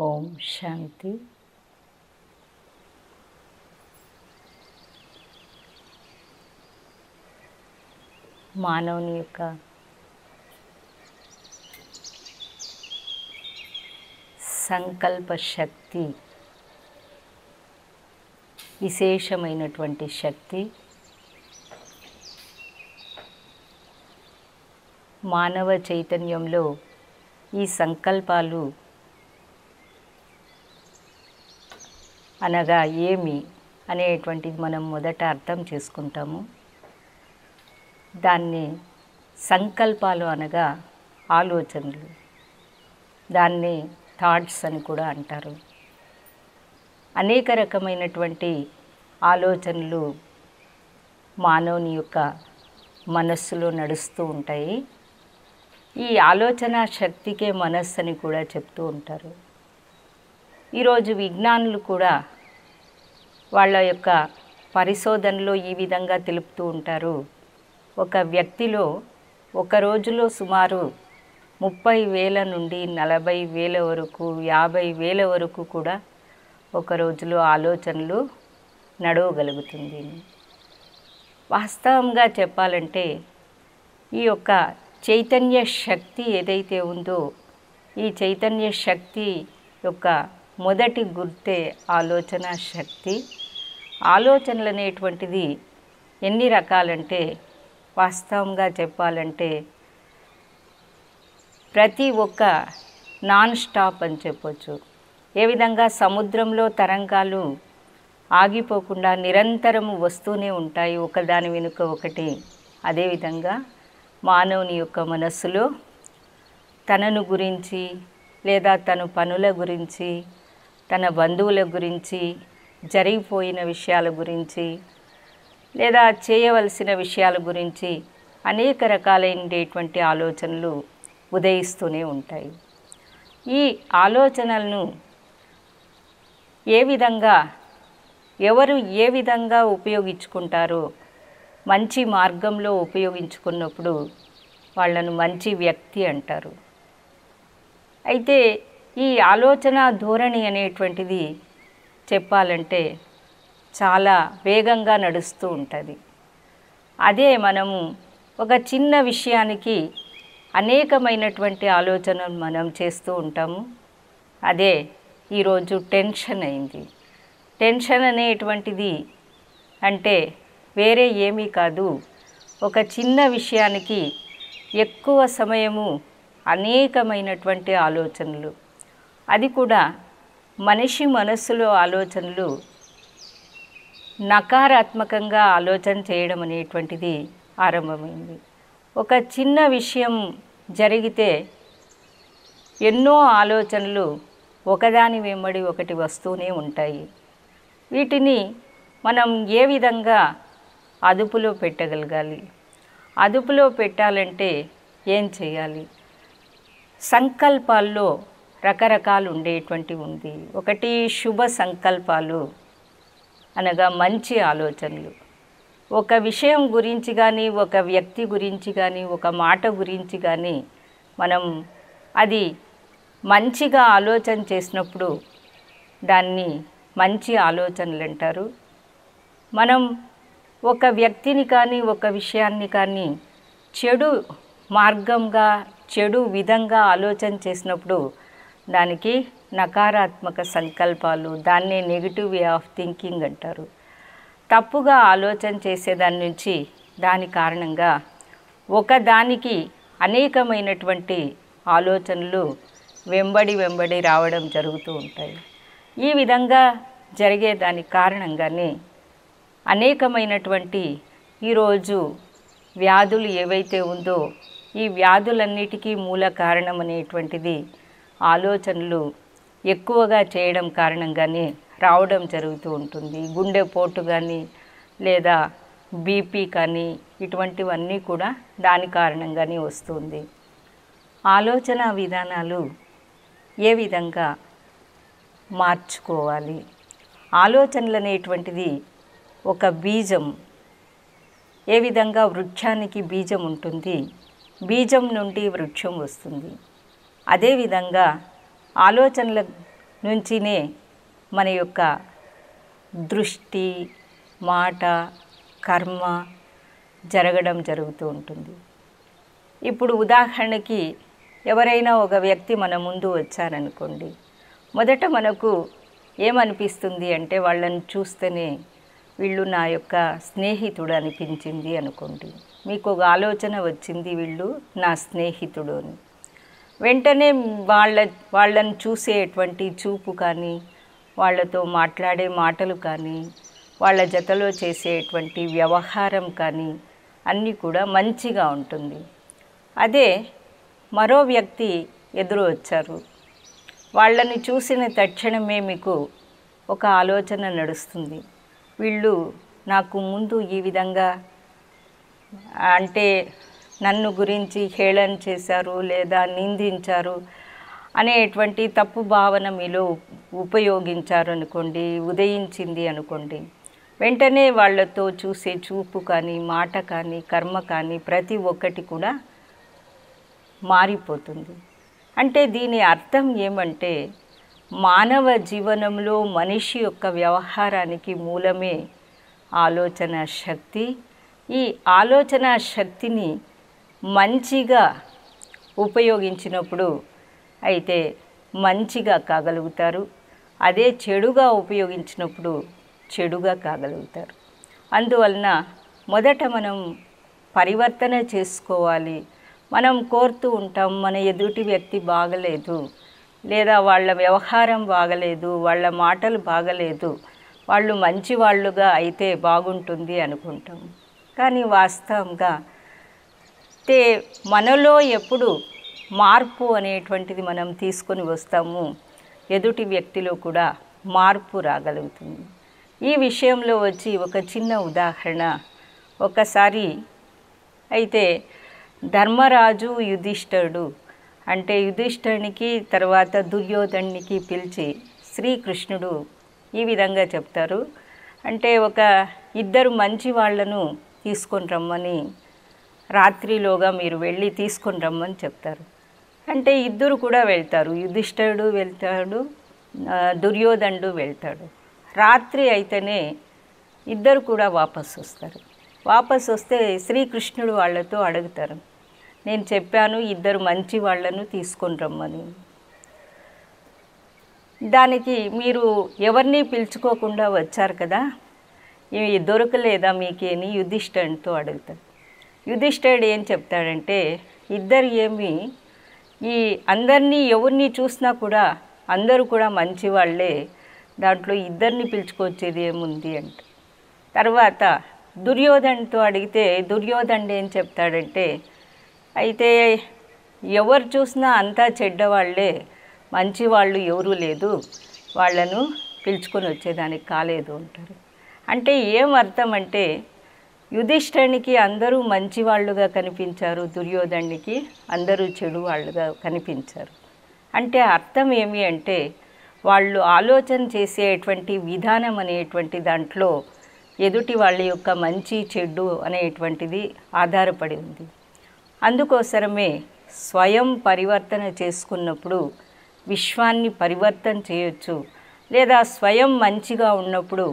ఓం శాంతి. మానవుని యొక్క సంకల్ప శక్తి విశేషమైనటువంటి శక్తి. మానవ చైతన్యంలో ఈ సంకల్పాలు అనగా ఏమి అనేటువంటిది మనం మొదట అర్థం చేసుకుంటాము. దాన్ని సంకల్పాలు అనగా ఆలోచనలు, దాన్ని థాట్స్ అని కూడా అంటారు. అనేక రకమైనటువంటి ఆలోచనలు మానవుని యొక్క మనస్సులో నడుస్తూ ఉంటాయి. ఈ ఆలోచన శక్తికే మనస్సు అని కూడా చెప్తూ ఉంటారు. ఈరోజు విజ్ఞానులు కూడా వాళ్ళ యొక్క పరిశోధనలో ఈ విధంగా తెలుపుతూ ఉంటారు. ఒక వ్యక్తిలో ఒక రోజులో సుమారు 30,000 నుండి 40,000 వరకు 50,000 వరకు కూడా ఒక రోజులో ఆలోచనలు నడవగలుగుతుంది. వాస్తవంగా చెప్పాలంటే ఈ యొక్క చైతన్య శక్తి ఏదైతే ఉందో ఈ చైతన్య శక్తి యొక్క మొదటి గుర్తే ఆలోచన శక్తి. ఆలోచనలు అనేటువంటిది ఎన్ని రకాలంటే వాస్తవంగా చెప్పాలంటే ప్రతి ఒక్క నాన్ స్టాప్ అని చెప్పొచ్చు. ఏ విధంగా సముద్రంలో తరంగాలు ఆగిపోకుండా నిరంతరము వస్తూనే ఉంటాయి ఒకదాని వెనుక ఒకటి, అదేవిధంగా మానవుని యొక్క మనస్సులో తనను గురించి లేదా తన పనుల గురించి, తన బంధువుల గురించి, జరిగిపోయిన విషయాల గురించి లేదా చేయవలసిన విషయాల గురించి అనేక రకాలైనటువంటి ఆలోచనలు ఉదయిస్తూనే ఉంటాయి. ఈ ఆలోచనలను ఎవరు ఏ విధంగా ఉపయోగించుకుంటారో మంచి మార్గంలో ఉపయోగించుకున్నప్పుడు వాళ్ళను మంచి వ్యక్తి అంటారు. అయితే ఈ ఆలోచన ధోరణి అనేటువంటిది చెప్పాలంటే చాలా వేగంగా నడుస్తూ ఉంటుంది. అదే మనము ఒక చిన్న విషయానికి అనేకమైనటువంటి ఆలోచనలు మనం చేస్తూ ఉంటాము. అదే ఈరోజు టెన్షన్ అయింది. టెన్షన్ అనేటువంటిది అంటే వేరే ఏమీ కాదు, ఒక చిన్న విషయానికి ఎక్కువ సమయము అనేకమైనటువంటి ఆలోచనలు, అది కూడా మనిషి మనస్సులో ఆలోచనలు నకారాత్మకంగా ఆలోచన చేయడం అనేటువంటిది ఆరంభమైంది. ఒక చిన్న విషయం జరిగితే ఎన్నో ఆలోచనలు ఒకదాని వెంబడి ఒకటి వస్తూనే ఉంటాయి. వీటిని మనం ఏ విధంగా అదుపులో పెట్టగలగాలి? అదుపులో పెట్టాలంటే ఏం చేయాలి? సంకల్పాల్లో రకరకాలు ఉండేటువంటి ఉంది. ఒకటి శుభ సంకల్పాలు అనగా మంచి ఆలోచనలు. ఒక విషయం గురించి కానీ, ఒక వ్యక్తి గురించి కానీ, ఒక మాట గురించి కానీ మనం అది మంచిగా ఆలోచన చేసినప్పుడు దాన్ని మంచి ఆలోచనలు అంటారు. మనం ఒక వ్యక్తిని కానీ ఒక విషయాన్ని కానీ చెడు మార్గంగా చెడు విధంగా ఆలోచన చేసినప్పుడు దానికి నకారాత్మక సంకల్పాలు, దాన్నే నెగిటివ్ వే ఆఫ్ థింకింగ్ అంటారు. తప్పుగా ఆలోచన చేసేదాని నుంచి దాని కారణంగా ఒకదానికి అనేకమైనటువంటి ఆలోచనలు వెంబడి రావడం జరుగుతూ ఉంటాయి. ఈ విధంగా జరిగే దాని కారణంగానే అనేకమైనటువంటి ఈరోజు వ్యాధులు ఏవైతే ఉందో ఈ వ్యాధులన్నిటికీ మూల కారణం అనేటువంటిది ఆలోచనలు ఎక్కువగా చేయడం కారణంగానే రావడం జరుగుతూ ఉంటుంది. గుండెపోటు కానీ లేదా బీపీ కానీ ఇటువంటివన్నీ కూడా దాని కారణంగానే వస్తుంది. ఆలోచన విధానాలు ఏ విధంగా మార్చుకోవాలి? ఆలోచనలు అనేటువంటిది ఒక బీజం. ఏ విధంగా వృక్షానికి బీజం ఉంటుంది, బీజం నుండి వృక్షం వస్తుంది. అదేవిధంగా ఆలోచనల నుంచినే మన యొక్క దృష్టి, మాట, కర్మ జరగడం జరుగుతూ ఉంటుంది. ఇప్పుడు ఉదాహరణకి ఎవరైనా ఒక వ్యక్తి మన ముందు వచ్చారనుకోండి, మొదట మనకు ఏమనిపిస్తుంది అంటే వాళ్ళని చూస్తేనే వీళ్ళు నా యొక్క స్నేహితుడు అనిపించింది అనుకోండి. మీకు ఒక ఆలోచన వచ్చింది వీళ్ళు నా స్నేహితుడు అని. వెంటనే వాళ్ళని చూసేటువంటి చూపు కానీ, వాళ్ళతో మాట్లాడే మాటలు కానీ, వాళ్ళ జతలో చేసేటువంటి వ్యవహారం కానీ అన్నీ కూడా మంచిగా ఉంటుంది. అదే మరో వ్యక్తి ఎదురు వచ్చారు, వాళ్ళని చూసిన తక్షణమే మీకు ఒక ఆలోచన నడుస్తుంది, వీళ్ళు నాకు ముందు ఈ విధంగా అంటే నన్ను గురించి హేళన చేశారు లేదా నిందించారు అనేటువంటి తప్పు భావన మీలో ఉపయోగించారు అనుకోండి, ఉదయించింది అనుకోండి. వెంటనే వాళ్ళతో చూసే చూపు కానీ, మాట కానీ, కర్మ కానీ ప్రతి ఒక్కటి కూడా మారిపోతుంది. అంటే దీని అర్థం ఏమంటే మానవ జీవనంలో మనిషి యొక్క వ్యవహారానికి మూలమే ఆలోచన శక్తి. ఈ ఆలోచన శక్తిని మంచిగా ఉపయోగించినప్పుడు అయితే మంచిగా కాగలుగుతారు, అదే చెడుగా ఉపయోగించినప్పుడు చెడుగా కాగలుగుతారు. అందువలన మొదట మనం పరివర్తన చేసుకోవాలి. మనం కోరుతూ ఉంటాం, మన ఎదుటి వ్యక్తి బాగలేదు, లేదా వాళ్ళ వ్యవహారం బాగలేదు, వాళ్ళ మాటలు బాగలేదు, వాళ్ళు మంచి వాళ్ళుగా అయితే బాగుంటుంది అనుకుంటాం. కానీ వాస్తవంగా మనలో ఎప్పుడు మార్పు అనేటువంటిది మనం తీసుకొని వస్తాము, ఎదుటి వ్యక్తిలో కూడా మార్పు రాగలుగుతుంది. ఈ విషయంలో వచ్చి ఒక చిన్న ఉదాహరణ. ఒకసారి అయితే ధర్మరాజు యుధిష్ఠిరుడు అంటే యుధిష్ఠిరునికి తర్వాత దుర్యోధనునికి పిలిచి శ్రీకృష్ణుడు ఈ విధంగా చెప్తారు, అంటే ఒక ఇద్దరు మంచి వాళ్ళను తీసుకొని రమ్మని, రాత్రిలోగా మీరు వెళ్ళి తీసుకొని రమ్మని చెప్తారు. అంటే ఇద్దరు కూడా వెళ్తారు, యుధిష్ఠిరుడు వెళ్తాడు, దుర్యోధనుడు వెళ్తాడు. రాత్రి అయితేనే ఇద్దరు కూడా వాపసు వస్తారు. వాపసు వస్తే శ్రీకృష్ణుడు వాళ్ళతో అడుగుతారు, నేను చెప్పాను ఇద్దరు మంచి వాళ్ళను తీసుకొని రమ్మని, దానికి మీరు ఎవరిని పిలుచుకోకుండా వచ్చారు కదా, ఇవి దొరకలేదా మీకేని యుధిష్ఠిరునితో అడుగుతాడు. యుధిష్ఠిరుడు ఏం చెప్తాడంటే, ఇద్దరు ఏమి ఈ అందరినీ ఎవరిని చూసినా కూడా అందరూ కూడా మంచి వాళ్ళే, దాంట్లో ఇద్దరిని పిలుచుకొచ్చేది ఏముంది అంటే. తర్వాత దుర్యోధనుడితో అడిగితే దుర్యోధనుడు ఏం చెప్తాడంటే, అయితే ఎవరు చూసినా అంతా చెడ్డవాళ్లే, మంచి వాళ్ళు ఎవరూ లేదు, వాళ్ళను పిలుచుకొని వచ్చేదానికి కాలేదు అంటారు. అంటే ఏం అర్థం అంటే యుధిష్ఠిరునికి అందరూ మంచి వాళ్ళుగా కనిపించారు, దుర్యోధనునికి అందరూ చెడు వాళ్ళుగా కనిపించారు. అంటే అర్థం ఏమి అంటే వాళ్ళు ఆలోచన చేసేటువంటి విధానం అనేటువంటి దాంట్లో ఎదుటి వాళ్ళ యొక్క మంచి చెడు అనేటువంటిది ఆధారపడి ఉంది. అందుకోసమే స్వయం పరివర్తన చేసుకున్నప్పుడు విశ్వాన్ని పరివర్తన చేయొచ్చు, లేదా స్వయం మంచిగా ఉన్నప్పుడు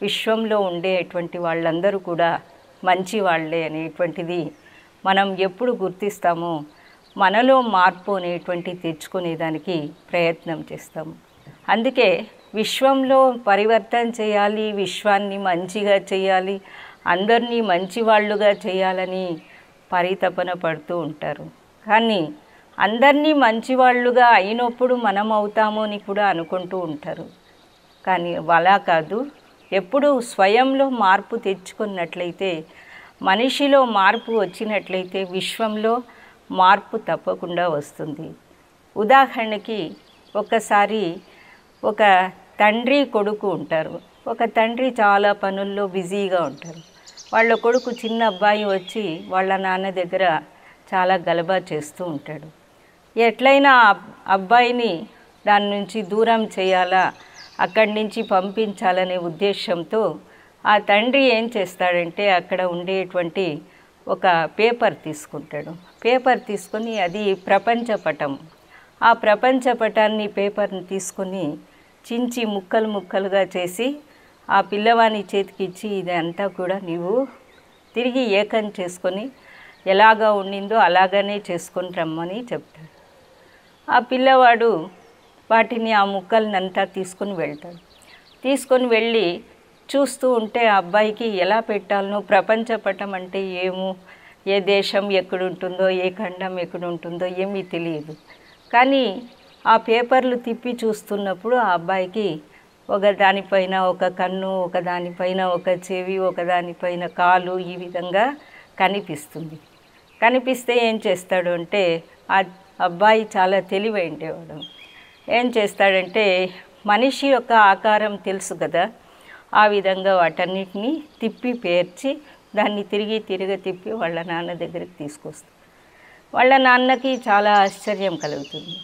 విశ్వంలో ఉండేటువంటి వాళ్ళందరూ కూడా మంచి వాళ్ళే అనేటువంటిది మనం ఎప్పుడు గుర్తిస్తామో మనలో మార్పు అనేటువంటి తెచ్చుకునేదానికి ప్రయత్నం చేస్తాము. అందుకే విశ్వంలో పరివర్తన చేయాలి, విశ్వాన్ని మంచిగా చేయాలి, అందరినీ మంచి వాళ్ళుగా చేయాలని పరితపన పడుతూ ఉంటారు. కానీ అందరినీ మంచివాళ్ళుగా అయినప్పుడు మనం అవుతామో అని కూడా అనుకుంటూ ఉంటారు. కానీ అలా కాదు. ఎప్పుడు స్వయంలో మార్పు తెచ్చుకున్నట్లయితే, మనిషిలో మార్పు వచ్చినట్లయితే విశ్వంలో మార్పు తప్పకుండా వస్తుంది. ఉదాహరణకి ఒకసారి ఒక తండ్రి కొడుకు ఉంటారు. ఒక తండ్రి చాలా పనుల్లో బిజీగా ఉంటారు. వాళ్ళ కొడుకు చిన్న అబ్బాయి వచ్చి వాళ్ళ నాన్న దగ్గర చాలా గలబా చేస్తూ ఉంటాడు. ఎట్లయినా అబ్బాయిని దాని నుంచి దూరం చేయాలా, అక్కడి నుంచి పంపించాలనే ఉద్దేశంతో ఆ తండ్రి ఏం చేస్తాడంటే అక్కడ ఉండేటువంటి ఒక పేపర్ తీసుకుంటాడు. పేపర్ తీసుకొని అది ప్రపంచ పటం. ఆ ప్రపంచ పటాన్ని పేపర్ని తీసుకొని చించి ముక్కలు ముక్కలుగా చేసి ఆ పిల్లవాని చేతికి ఇచ్చి ఇదంతా కూడా నీవు తిరిగి ఏకం చేసుకొని ఎలాగా ఉండిందో అలాగనే చేసుకొని రమ్మని చెప్తాడు. ఆ పిల్లవాడు వాటిని ఆ ముక్కలనంతా తీసుకొని వెళ్తాడు. తీసుకొని వెళ్ళి చూస్తూ ఉంటే ఆ అబ్బాయికి ఎలా పెట్టాలనో, ప్రపంచ పటం అంటే ఏమో, ఏ దేశం ఎక్కడుంటుందో, ఏ ఖండం ఎక్కడుంటుందో ఏమీ తెలియదు. కానీ ఆ పేపర్లు తిప్పి చూస్తున్నప్పుడు ఆ అబ్బాయికి ఒక దానిపైన ఒక కన్ను, ఒక దానిపైన ఒక చెవి, ఒక దానిపైన కాలు, ఈ విధంగా కనిపిస్తుంది. కనిపిస్తే ఏం చేస్తాడు అంటే, ఆ అబ్బాయి చాలా తెలివైండేవాడు. ఏం చేస్తాడంటే, మనిషి యొక్క ఆకారం తెలుసు కదా, ఆ విధంగా వాటన్నిటిని తిప్పి పేర్చి దాన్ని తిప్పి వాళ్ళ నాన్న దగ్గరికి తీసుకొస్తాడు. వాళ్ళ నాన్నకి చాలా ఆశ్చర్యం కలుగుతుంది.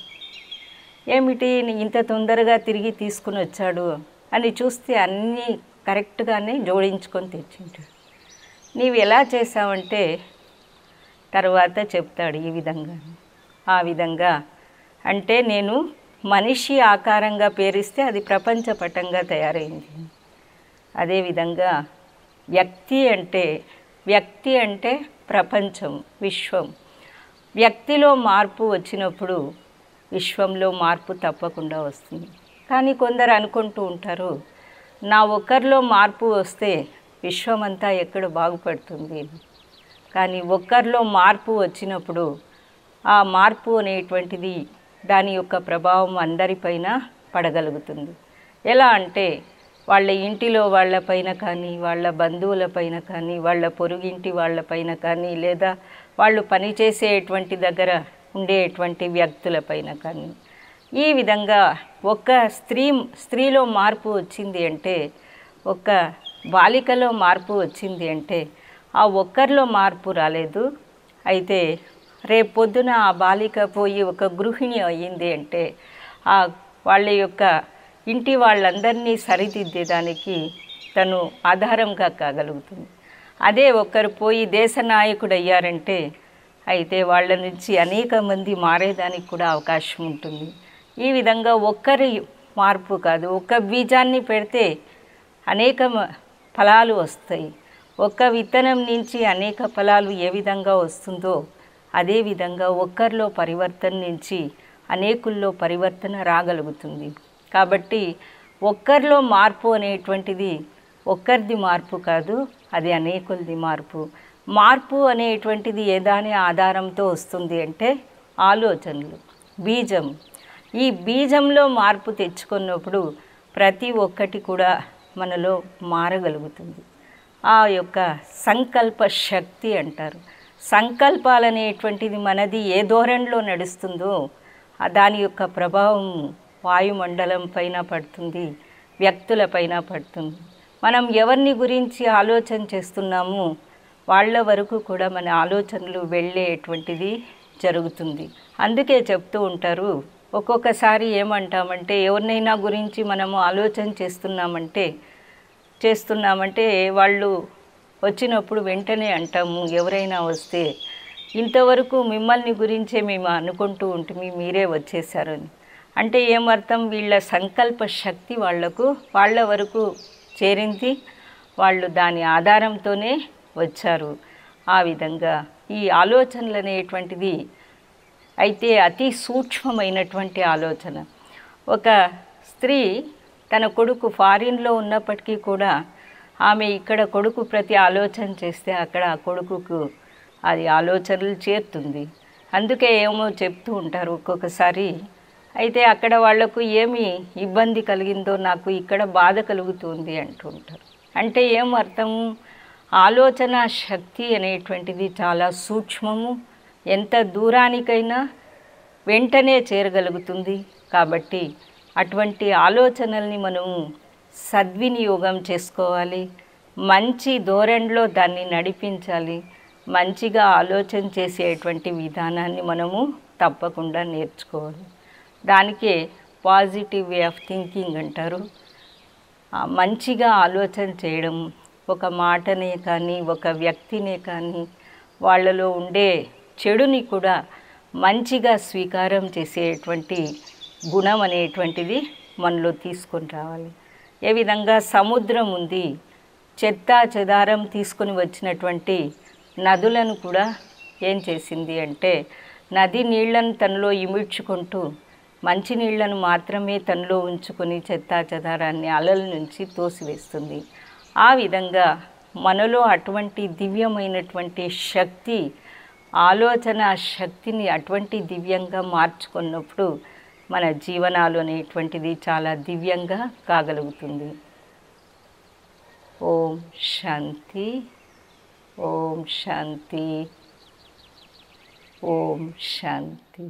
ఏమిటి ఇంత తొందరగా తిరిగి తీసుకుని వచ్చాడు అని చూస్తే అన్నీ కరెక్ట్గానే జోడించుకొని తెచ్చింటాడు. నీవు ఎలా చేసావంటే తర్వాత చెప్తాడు ఈ విధంగా. ఆ విధంగా అంటే నేను మనిషి ఆకారంగా పేరిస్తే అది ప్రపంచ పటంగా తయారైంది. అదేవిధంగా వ్యక్తి అంటే ప్రపంచం, విశ్వం. వ్యక్తిలో మార్పు వచ్చినప్పుడు విశ్వంలో మార్పు తప్పకుండా వస్తుంది. కానీ కొందరు అనుకుంటూ ఉంటారు, నా ఒక్కరిలో మార్పు వస్తే విశ్వమంతా ఎక్కడ బాగుపడుతుంది. కానీ ఒక్కరిలో మార్పు వచ్చినప్పుడు ఆ మార్పు అనేటువంటిది దాని యొక్క ప్రభావం అందరిపైన పడగలుగుతుంది. ఎలా అంటే వాళ్ళ ఇంటిలో వాళ్ళపైన కానీ, వాళ్ళ బంధువులపైన కానీ, వాళ్ళ పొరుగింటి వాళ్ళపైన కానీ, లేదా వాళ్ళు పనిచేసేటువంటి దగ్గర ఉండేటువంటి వ్యక్తులపైన కానీ, ఈ విధంగా ఒక స్త్రీలో మార్పు వచ్చింది అంటే, ఒక బాలికలో మార్పు వచ్చింది అంటే ఆ ఒక్కరిలో మార్పు రాలేదు. అయితే రేపొద్దున ఆ బాలిక పోయి ఒక గృహిణి అయ్యింది అంటే వాళ్ళ యొక్క ఇంటి వాళ్ళందరినీ సరిదిద్దేదానికి తను ఆధారంగా కాగలుగుతుంది. అదే ఒకరు పోయి దేశ నాయకుడు అయ్యారంటే అయితే వాళ్ళ నుంచి అనేక మంది మారేదానికి కూడా అవకాశం ఉంటుంది. ఈ విధంగా ఒక్కరి మార్పు కాదు, ఒక్క బీజాన్ని పెడితే అనేక ఫలాలు వస్తాయి. ఒక్క విత్తనం నుంచి అనేక ఫలాలు ఏ విధంగా వస్తుందో అదేవిధంగా ఒక్కరిలో పరివర్తన నుంచి అనేకుల్లో పరివర్తన రాగలుగుతుంది. కాబట్టి ఒక్కరిలో మార్పు అనేటువంటిది ఒక్కరిది మార్పు కాదు, అది అనేకులది మార్పు. మార్పు అనేటువంటిది ఏదాని ఆధారంతో వస్తుంది అంటే ఆలోచనలు, బీజం. ఈ బీజంలో మార్పు తెచ్చుకున్నప్పుడు ప్రతి ఒక్కటి కూడా మనలో మారగలుగుతుంది. ఆ యొక్క సంకల్ప శక్తి అంటారు. సంకల్పాలనేటువంటిది మనది ఏ ధోరణిలో నడుస్తుందో దాని యొక్క ప్రభావం వాయుమండలం పైన పడుతుంది, వ్యక్తుల పైన పడుతుంది. మనం ఎవరిని గురించి ఆలోచన చేస్తున్నామో వాళ్ళ వరకు కూడా మన ఆలోచనలు వెళ్ళేటువంటిది జరుగుతుంది. అందుకే చెప్తూ ఉంటారు, ఒక్కొక్కసారి ఏమంటామంటే ఎవరినైనా గురించి మనము ఆలోచన చేస్తున్నామంటే వాళ్ళు వచ్చినప్పుడు వెంటనే అంటాము, ఎవరైనా వస్తే ఇంతవరకు మిమ్మల్ని గురించే మేము అనుకుంటూ ఉంటుంది, మీరే వచ్చేసారని. అంటే ఏమర్థం, వీళ్ళ సంకల్ప శక్తి వాళ్ళ వరకు చేరింది, వాళ్ళు దాని ఆధారంతోనే వచ్చారు. ఆ విధంగా ఈ ఆలోచనలు అనేటువంటిది అయితే అతి సూక్ష్మమైనటువంటి ఆలోచన. ఒక స్త్రీ తన కొడుకు ఫారిన్లో ఉన్నప్పటికీ కూడా ఆమె ఇక్కడ కొడుకు ప్రతి ఆలోచన చేస్తే అక్కడ ఆ కొడుకుకు అది ఆలోచనలు చేరుతుంది. అందుకే ఏమో చెప్తూ ఉంటారు ఒక్కొక్కసారి, అయితే అక్కడ వాళ్లకు ఏమి ఇబ్బంది కలిగిందో నాకు ఇక్కడ బాధ కలుగుతుంది అంటూ ఉంటారు. అంటే ఏం అర్థము, ఆలోచన శక్తి అనేటువంటిది చాలా సూక్ష్మము, ఎంత దూరానికైనా వెంటనే చేరగలుగుతుంది. కాబట్టి అటువంటి ఆలోచనల్ని మనము సద్వినియోగం చేసుకోవాలి, మంచి ధోరణిలో దాన్ని నడిపించాలి, మంచిగా ఆలోచన చేసేటువంటి విధానాన్ని మనము తప్పకుండా నేర్చుకోవాలి. దానికే పాజిటివ్ వే ఆఫ్ థింకింగ్ అంటారు. మంచిగా ఆలోచన చేయడం, ఒక మాటనే కానీ ఒక వ్యక్తినే కానీ వాళ్ళలో ఉండే చెడుని కూడా మంచిగా స్వీకారం చేసేటువంటి గుణం అనేటువంటిది మనలో తీసుకొని రావాలి. ఏ విధంగా సముద్రం ఉంది, చెత్తా చెదారం తీసుకొని వచ్చినటువంటి నదులను కూడా ఏం చేసింది అంటే నది నీళ్లను తనలో ఇమిడ్చుకుంటూ మంచి నీళ్లను మాత్రమే తనలో ఉంచుకొని చెత్తా చెదారాన్ని అలల నుంచి తోసివేస్తుంది. ఆ విధంగా మనలో అటువంటి దివ్యమైనటువంటి శక్తి, ఆలోచన శక్తిని అటువంటి దివ్యంగా మార్చుకున్నప్పుడు మన జీవనాలు అనేటువంటిది చాలా దివ్యంగా కాగలుగుతుంది. ఓం శాంతి, ఓం శాంతి, ఓం శాంతి.